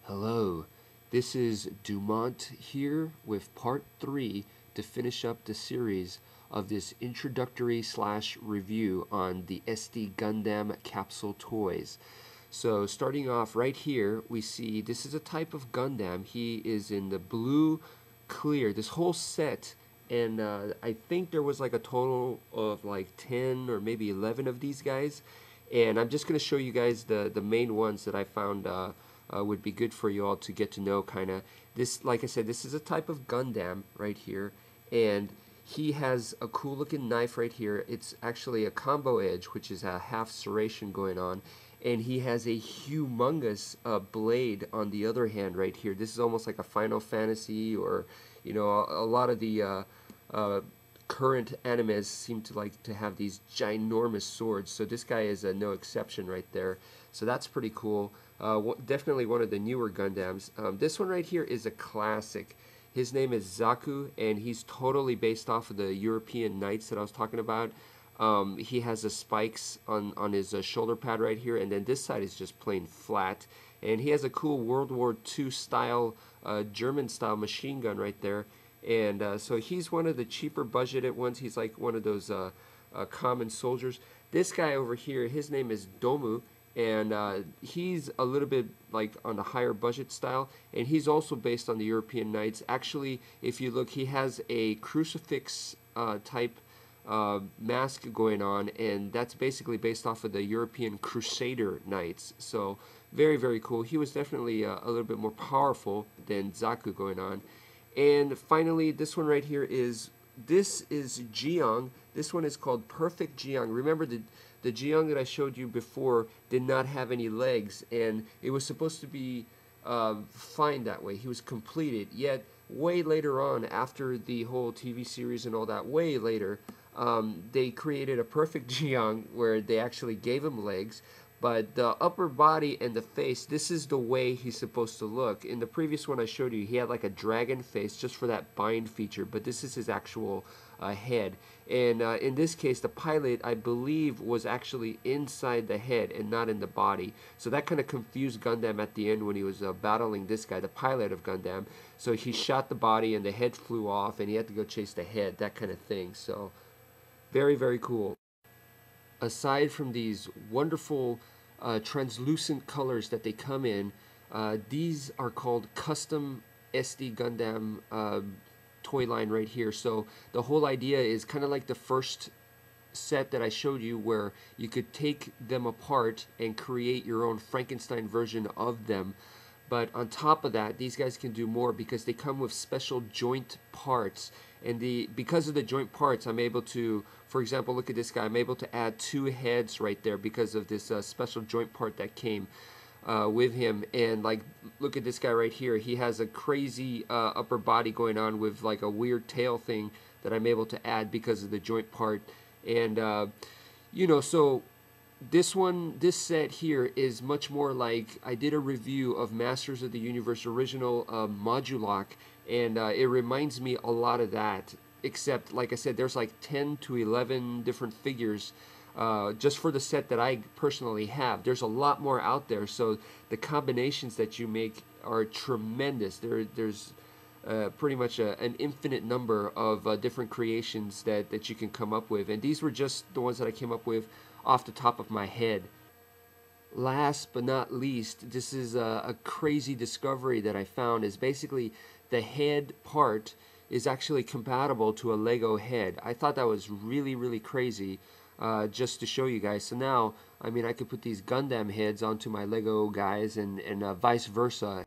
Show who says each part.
Speaker 1: Hello, this is Dumont here with part 3 to finish up the series of this introductory / review on the SD Gundam capsule toys. So starting off right here, we see this is a type of Gundam. He is in the blue clear, this whole set, and I think there was like a total of like 10 or maybe 11 of these guys. And I'm just going to show you guys the main ones that I found would be good for you all to get to know kind of. This, like I said, this is a type of Gundam right here, and he has a cool looking knife right here. It's actually a combo edge, which is a half serration going on, and he has a humongous blade on the other hand right here. This is almost like a Final Fantasy, or you know, a lot of the current animes seem to like to have these ginormous swords, so this guy is no exception right there. So that's pretty cool. Definitely one of the newer Gundams. This one right here is a classic. His name is Zaku, and he's totally based off of the European Knights that I was talking about. He has the spikes on his shoulder pad right here, and then this side is just plain flat. And he has a cool World War II style, German style machine gun right there. And so he's one of the cheaper budgeted ones. He's like one of those common soldiers. This guy over here, his name is Domu, and he's a little bit like on the higher budget style, and he's also based on the European Knights. Actually, if you look, he has a crucifix type mask going on, and that's basically based off of the European Crusader Knights. So very, very cool. He was definitely a little bit more powerful than Zaku going on. And finally, this one right here is Jiang. This one is called Perfect Jiang. Remember, the Jiang that I showed you before did not have any legs, and it was supposed to be fine that way. He was completed. Yet way later on, after the whole TV series and all that, way later, they created a Perfect Jiang where they actually gave him legs. But the upper body and the face, this is the way he's supposed to look. In the previous one I showed you, he had like a dragon face just for that bind feature, but this is his actual head. And in this case, the pilot, I believe, was actually inside the head and not in the body. So that kind of confused Gundam at the end when he was battling this guy, the pilot of Gundam. So he shot the body and the head flew off, and he had to go chase the head, that kind of thing. So very, very cool. Aside from these wonderful translucent colors that they come in, these are called custom SD Gundam toy line right here. So the whole idea is kind of like the first set that I showed you, where you could take them apart and create your own Frankenstein version of them. But on top of that, these guys can do more because they come with special joint parts. And because of the joint parts, I'm able to, for example, look at this guy. I'm able to add 2 heads right there because of this special joint part that came with him. And like, look at this guy right here. He has a crazy upper body going on with like a weird tail thing that I'm able to add because of the joint part. And you know, so this set here is much more like, I did a review of Masters of the Universe original Modulok, and it reminds me a lot of that, except like I said, there's like 10 to 11 different figures just for the set that I personally have. There's a lot more out there, so the combinations that you make are tremendous. There's pretty much an infinite number of different creations that you can come up with, and these were just the ones that I came up with off the top of my head. Last but not least, this is a crazy discovery that I found, is basically the head part is actually compatible to a Lego head. I thought that was really, really crazy, just to show you guys. So now, I mean, I could put these Gundam heads onto my Lego guys, and vice versa.